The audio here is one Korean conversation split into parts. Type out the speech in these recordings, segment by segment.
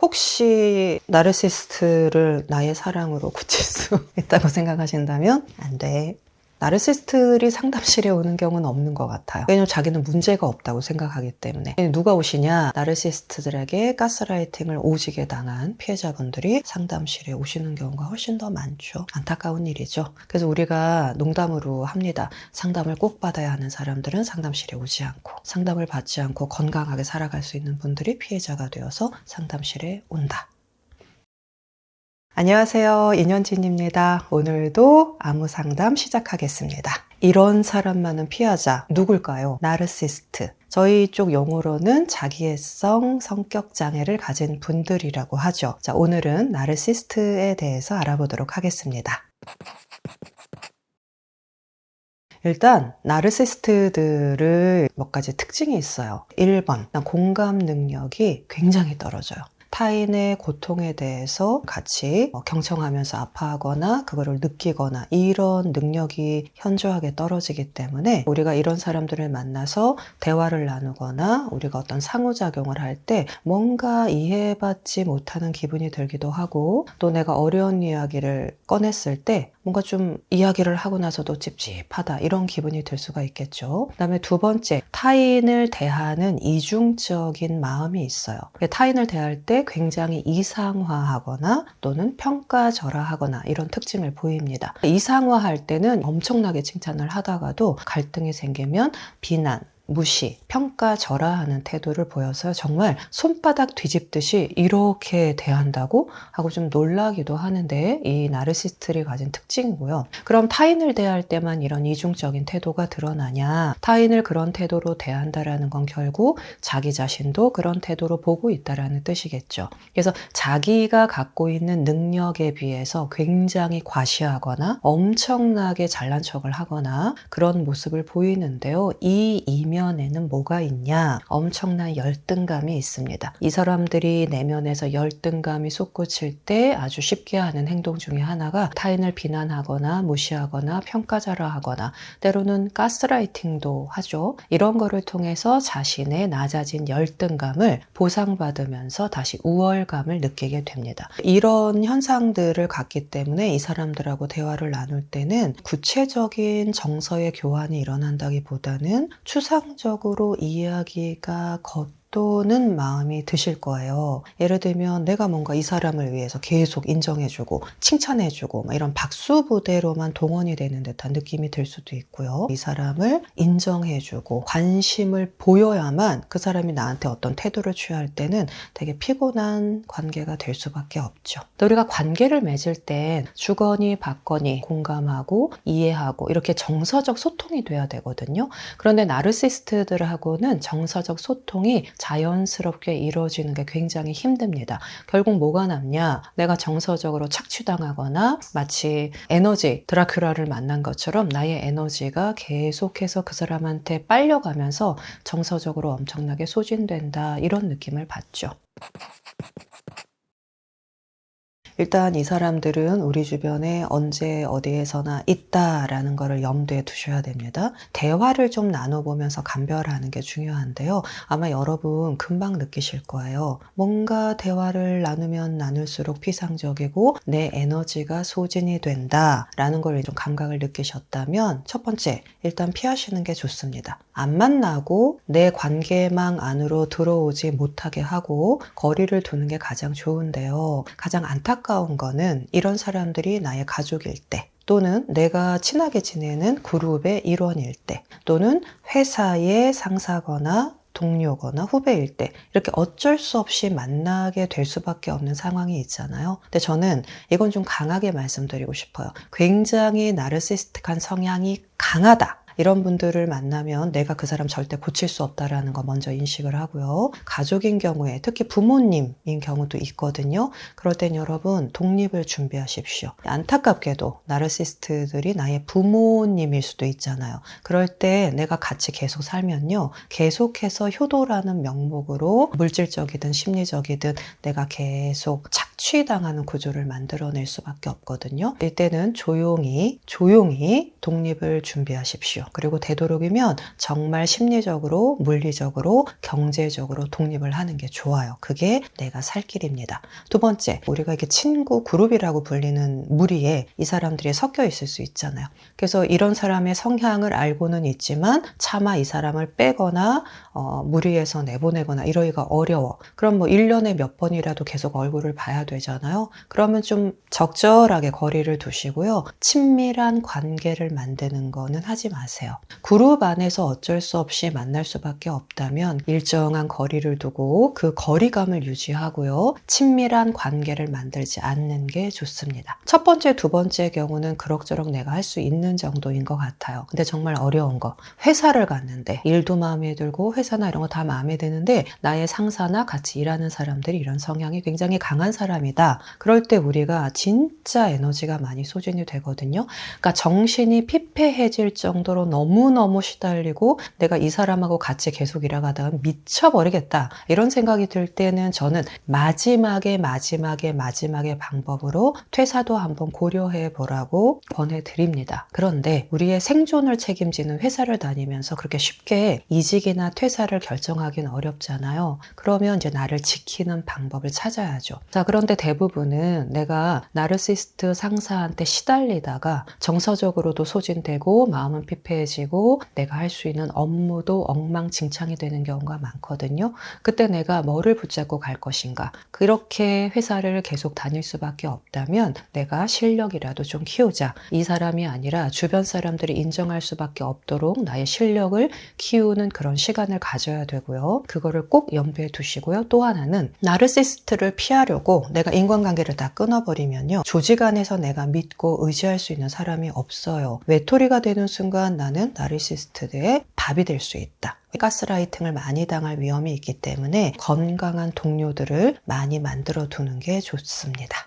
혹시 나르시스트를 나의 사랑으로 고칠 수 있다고 생각하신다면 안 돼. 나르시스트들이 상담실에 오는 경우는 없는 것 같아요. 왜냐면 자기는 문제가 없다고 생각하기 때문에. 누가 오시냐? 나르시스트들에게 가스라이팅을 오지게 당한 피해자분들이 상담실에 오시는 경우가 훨씬 더 많죠. 안타까운 일이죠. 그래서 우리가 농담으로 합니다. 상담을 꼭 받아야 하는 사람들은 상담실에 오지 않고, 상담을 받지 않고 건강하게 살아갈 수 있는 분들이 피해자가 되어서 상담실에 온다. 안녕하세요. 인현진입니다. 오늘도 아무 상담 시작하겠습니다. 이런 사람만은 피하자. 누굴까요? 나르시스트. 저희 쪽 용어로는 자기애성 성격 장애를 가진 분들이라고 하죠. 자, 오늘은 나르시스트에 대해서 알아보도록 하겠습니다. 일단 나르시스트들의 몇 가지 특징이 있어요. 1번, 공감 능력이 굉장히 떨어져요. 타인의 고통에 대해서 같이 경청하면서 아파하거나 그거를 느끼거나 이런 능력이 현저하게 떨어지기 때문에 우리가 이런 사람들을 만나서 대화를 나누거나 우리가 어떤 상호작용을 할 때 뭔가 이해받지 못하는 기분이 들기도 하고, 또 내가 어려운 이야기를 꺼냈을 때 뭔가 좀 이야기를 하고 나서도 찝찝하다 이런 기분이 들 수가 있겠죠. 그다음에 두 번째, 타인을 대하는 이중적인 마음이 있어요. 타인을 대할 때 굉장히 이상화하거나 또는 평가절하하거나 이런 특징을 보입니다. 이상화할 때는 엄청나게 칭찬을 하다가도 갈등이 생기면 비난, 무시, 평가절하하는 태도를 보여서 정말 손바닥 뒤집듯이 이렇게 대한다고 하고 좀 놀라기도 하는데, 이 나르시스트들이 가진 특징이고요. 그럼 타인을 대할 때만 이런 이중적인 태도가 드러나냐? 타인을 그런 태도로 대한다라는 건 결국 자기 자신도 그런 태도로 보고 있다라는 뜻이겠죠. 그래서 자기가 갖고 있는 능력에 비해서 굉장히 과시하거나 엄청나게 잘난 척을 하거나 그런 모습을 보이는데요. 이 이면에는 뭐가 있냐? 엄청난 열등감이 있습니다. 이 사람들이 내면에서 열등감이 솟구칠 때 아주 쉽게 하는 행동 중에 하나가 타인을 비난하거나 무시하거나 평가절하하거나 때로는 가스라이팅도 하죠. 이런 거를 통해서 자신의 낮아진 열등감을 보상받으면서 다시 우월감을 느끼게 됩니다. 이런 현상들을 갖기 때문에 이 사람들하고 대화를 나눌 때는 구체적인 정서의 교환이 일어난다기보다는 추상적으로 이야기가 겉도는 마음이 드실 거예요. 예를 들면 내가 뭔가 이 사람을 위해서 계속 인정해주고 칭찬해주고 이런 박수부대로만 동원이 되는 듯한 느낌이 들 수도 있고요. 이 사람을 인정해주고 관심을 보여야만 그 사람이 나한테 어떤 태도를 취할 때는 되게 피곤한 관계가 될 수밖에 없죠. 또 우리가 관계를 맺을 땐 주거니 받거니 공감하고 이해하고 이렇게 정서적 소통이 돼야 되거든요. 그런데 나르시스트들하고는 정서적 소통이 자연스럽게 이루어지는 게 굉장히 힘듭니다. 결국 뭐가 남냐? 내가 정서적으로 착취당하거나 마치 에너지 드라큘라를 만난 것처럼 나의 에너지가 계속해서 그 사람한테 빨려가면서 정서적으로 엄청나게 소진된다, 이런 느낌을 받죠. 일단 이 사람들은 우리 주변에 언제 어디에서나 있다라는 것을 염두에 두셔야 됩니다. 대화를 좀 나눠보면서 감별하는 게 중요한데요. 아마 여러분 금방 느끼실 거예요. 뭔가 대화를 나누면 나눌수록 피상적이고 내 에너지가 소진이 된다라는 걸 좀 감각을 느끼셨다면, 첫 번째, 일단 피하시는 게 좋습니다. 안 만나고 내 관계망 안으로 들어오지 못하게 하고 거리를 두는 게 가장 좋은데요. 가장 안타까운 거는 이런 사람들이 나의 가족일 때, 또는 내가 친하게 지내는 그룹의 일원일 때, 또는 회사의 상사거나 동료거나 후배일 때 이렇게 어쩔 수 없이 만나게 될 수밖에 없는 상황이 있잖아요. 근데 저는 이건 좀 강하게 말씀드리고 싶어요. 굉장히 나르시스틱한 성향이 강하다, 이런 분들을 만나면 내가 그 사람 절대 고칠 수 없다라는 거 먼저 인식을 하고요. 가족인 경우에, 특히 부모님인 경우도 있거든요. 그럴 땐 여러분 독립을 준비하십시오. 안타깝게도 나르시스트들이 나의 부모님일 수도 있잖아요. 그럴 때 내가 같이 계속 살면요, 계속해서 효도라는 명목으로 물질적이든 심리적이든 내가 계속 착취당하는 구조를 만들어낼 수밖에 없거든요. 이때는 조용히 독립을 준비하십시오. 그리고 되도록이면 정말 심리적으로, 물리적으로, 경제적으로 독립을 하는 게 좋아요. 그게 내가 살 길입니다. 두 번째, 우리가 이렇게 친구 그룹이라고 불리는 무리에 이 사람들이 섞여 있을 수 있잖아요. 그래서 이런 사람의 성향을 알고는 있지만 차마 이 사람을 빼거나 무리해서 내보내거나 이러기가 어려워. 그럼 뭐 1년에 몇 번이라도 계속 얼굴을 봐야 되잖아요. 그러면 좀 적절하게 거리를 두시고요. 친밀한 관계를 만드는 거는 하지 마세요. 그룹 안에서 어쩔 수 없이 만날 수밖에 없다면 일정한 거리를 두고 그 거리감을 유지하고요. 친밀한 관계를 만들지 않는 게 좋습니다. 첫 번째, 두 번째 경우는 그럭저럭 내가 할 수 있는 정도인 것 같아요. 근데 정말 어려운 거. 회사를 갔는데 일도 마음에 들고 회사나 이런 거 다 마음에 드는데 나의 상사나 같이 일하는 사람들이 이런 성향이 굉장히 강한 사람이다. 그럴 때 우리가 진짜 에너지가 많이 소진이 되거든요. 그러니까 정신이 피폐해질 정도로 너무너무 시달리고 내가 이 사람하고 같이 계속 일하다가 미쳐버리겠다. 이런 생각이 들 때는 저는 마지막의 방법으로 퇴사도 한번 고려해 보라고 권해드립니다. 그런데 우리의 생존을 책임지는 회사를 다니면서 그렇게 쉽게 이직이나 퇴사를 결정하기는 어렵잖아요. 그러면 이제 나를 지키는 방법을 찾아야죠. 자, 그런데 대부분은 내가 나르시스트 상사한테 시달리다가 정서적으로도 소진되고 마음은 피폐해지고 내가 할 수 있는 업무도 엉망진창이 되는 경우가 많거든요. 그때 내가 뭐를 붙잡고 갈 것인가? 그렇게 회사를 계속 다닐 수밖에 없다면 내가 실력이라도 좀 키우자. 이 사람이 아니라 주변 사람들이 인정할 수밖에 없도록 나의 실력을 키우는 그런 시간을 가져야 되고요. 그거를 꼭 염두에 두시고요. 또 하나는 나르시스트를 피하려고 내가 인간관계를 다 끊어버리면요. 조직 안에서 내가 믿고 의지할 수 있는 사람이 없어요. 외톨이가 되는 순간 나는 나르시스트의 밥이 될 수 있다. 가스라이팅을 많이 당할 위험이 있기 때문에 건강한 동료들을 많이 만들어 두는 게 좋습니다.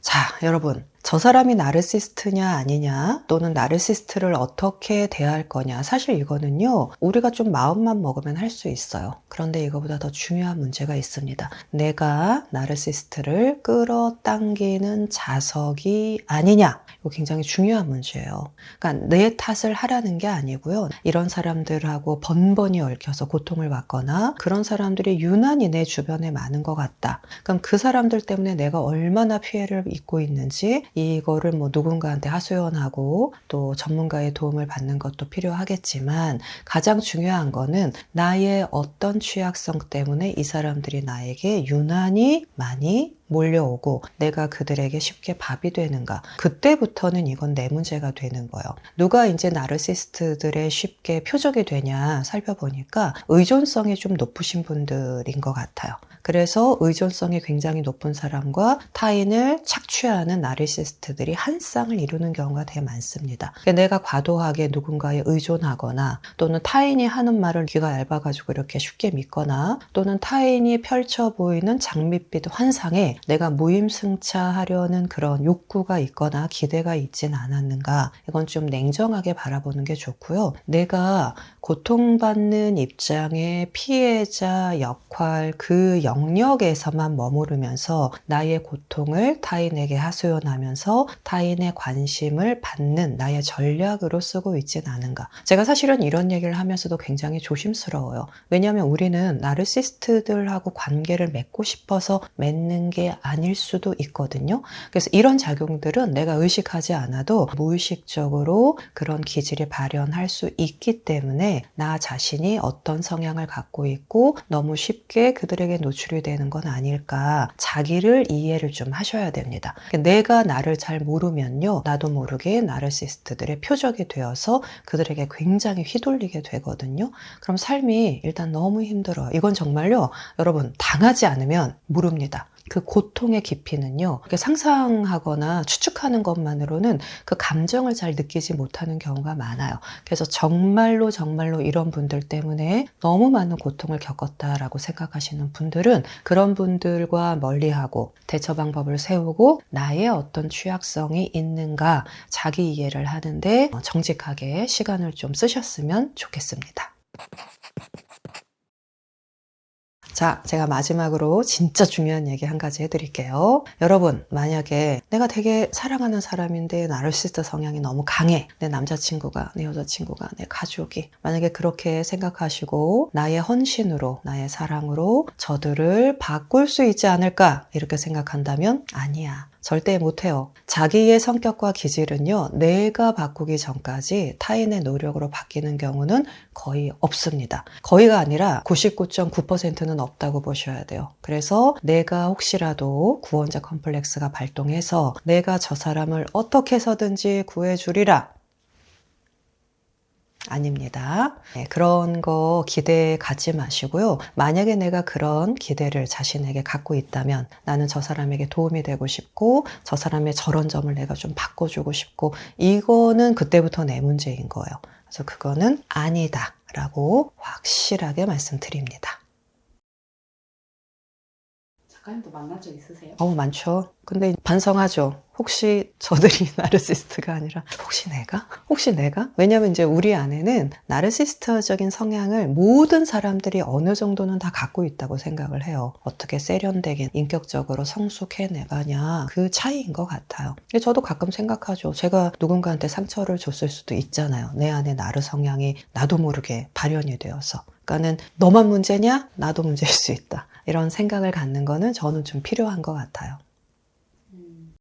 자, 여러분. 저 사람이 나르시스트냐 아니냐 또는 나르시스트를 어떻게 대할 거냐 사실 이거는요 우리가 좀 마음만 먹으면 할 수 있어요. 그런데 이거보다 더 중요한 문제가 있습니다. 내가 나르시스트를 끌어당기는 자석이 아니냐 이거 굉장히 중요한 문제예요. 그러니까 내 탓을 하라는 게 아니고요. 이런 사람들하고 번번이 얽혀서 고통을 받거나 그런 사람들이 유난히 내 주변에 많은 것 같다. 그럼 그 사람들 때문에 내가 얼마나 피해를 입고 있는지 이거를 뭐 누군가한테 하소연하고 또 전문가의 도움을 받는 것도 필요하겠지만 가장 중요한 거는 나의 어떤 취약성 때문에 이 사람들이 나에게 유난히 많이 몰려오고 내가 그들에게 쉽게 밥이 되는가 그때부터는 이건 내 문제가 되는 거예요. 누가 이제 나르시스트들의 쉽게 표적이 되냐 살펴보니까 의존성이 좀 높으신 분들인 것 같아요. 그래서 의존성이 굉장히 높은 사람과 타인을 착취하는 나르시스트들이 한 쌍을 이루는 경우가 되게 많습니다. 내가 과도하게 누군가에 의존하거나 또는 타인이 하는 말을 귀가 얇아가지고 이렇게 쉽게 믿거나 또는 타인이 펼쳐 보이는 장밋빛 환상에 내가 무임승차하려는 그런 욕구가 있거나 기대가 있진 않았는가 이건 좀 냉정하게 바라보는 게 좋고요. 내가 고통받는 입장의 피해자 역할 그 영역에서만 머무르면서 나의 고통을 타인에게 하소연하면서 타인의 관심을 받는 나의 전략으로 쓰고 있진 않은가. 제가 사실은 이런 얘기를 하면서도 굉장히 조심스러워요. 왜냐하면 우리는 나르시스트들하고 관계를 맺고 싶어서 맺는 게 아닐 수도 있거든요. 그래서 이런 작용들은 내가 의식하지 않아도 무의식적으로 그런 기질이 발현할 수 있기 때문에 나 자신이 어떤 성향을 갖고 있고 너무 쉽게 그들에게 노출이 되는 건 아닐까 자기를 이해를 좀 하셔야 됩니다. 내가 나를 잘 모르면요 나도 모르게 나르시스트들의 표적이 되어서 그들에게 굉장히 휘둘리게 되거든요. 그럼 삶이 일단 너무 힘들어요. 이건 정말요 여러분 당하지 않으면 모릅니다. 그 고통의 깊이는요 상상하거나 추측하는 것만으로는 그 감정을 잘 느끼지 못하는 경우가 많아요. 그래서 정말로 이런 분들 때문에 너무 많은 고통을 겪었다라고 생각하시는 분들은 그런 분들과 멀리하고 대처 방법을 세우고 나의 어떤 취약성이 있는가 자기 이해를 하는데 정직하게 시간을 좀 쓰셨으면 좋겠습니다. 자, 제가 마지막으로 진짜 중요한 얘기 한 가지 해드릴게요. 여러분, 만약에 내가 되게 사랑하는 사람인데 나르시스트 성향이 너무 강해. 내 남자친구가, 내 여자친구가, 내 가족이. 만약에 그렇게 생각하시고 나의 헌신으로, 나의 사랑으로 저들을 바꿀 수 있지 않을까 이렇게 생각한다면 아니야. 절대 못해요. 자기의 성격과 기질은요, 내가 바꾸기 전까지 타인의 노력으로 바뀌는 경우는 거의 없습니다. 거의가 아니라 99.9%는 없다고 보셔야 돼요. 그래서 내가 혹시라도 구원자 컴플렉스가 발동해서 내가 저 사람을 어떻게 해서든지 구해주리라. 아닙니다. 네, 그런 거 기대 갖지 마시고요. 만약에 내가 그런 기대를 자신에게 갖고 있다면 나는 저 사람에게 도움이 되고 싶고 저 사람의 저런 점을 내가 좀 바꿔주고 싶고 이거는 그때부터 내 문제인 거예요. 그래서 그거는 아니다 라고 확실하게 말씀드립니다. 작가님도 만난 적 있으세요? 많죠. 근데 반성하죠. 혹시 저들이 나르시스트가 아니라 혹시 내가? 혹시 내가? 왜냐면 이제 우리 안에는 나르시스트적인 성향을 모든 사람들이 어느 정도는 다 갖고 있다고 생각을 해요. 어떻게 세련되게 인격적으로 성숙해내가냐 그 차이인 것 같아요. 저도 가끔 생각하죠. 제가 누군가한테 상처를 줬을 수도 있잖아요. 내 안에 나르 성향이 나도 모르게 발현이 되어서. 그러니까는 너만 문제냐? 나도 문제일 수 있다. 이런 생각을 갖는 거는 저는 좀 필요한 것 같아요.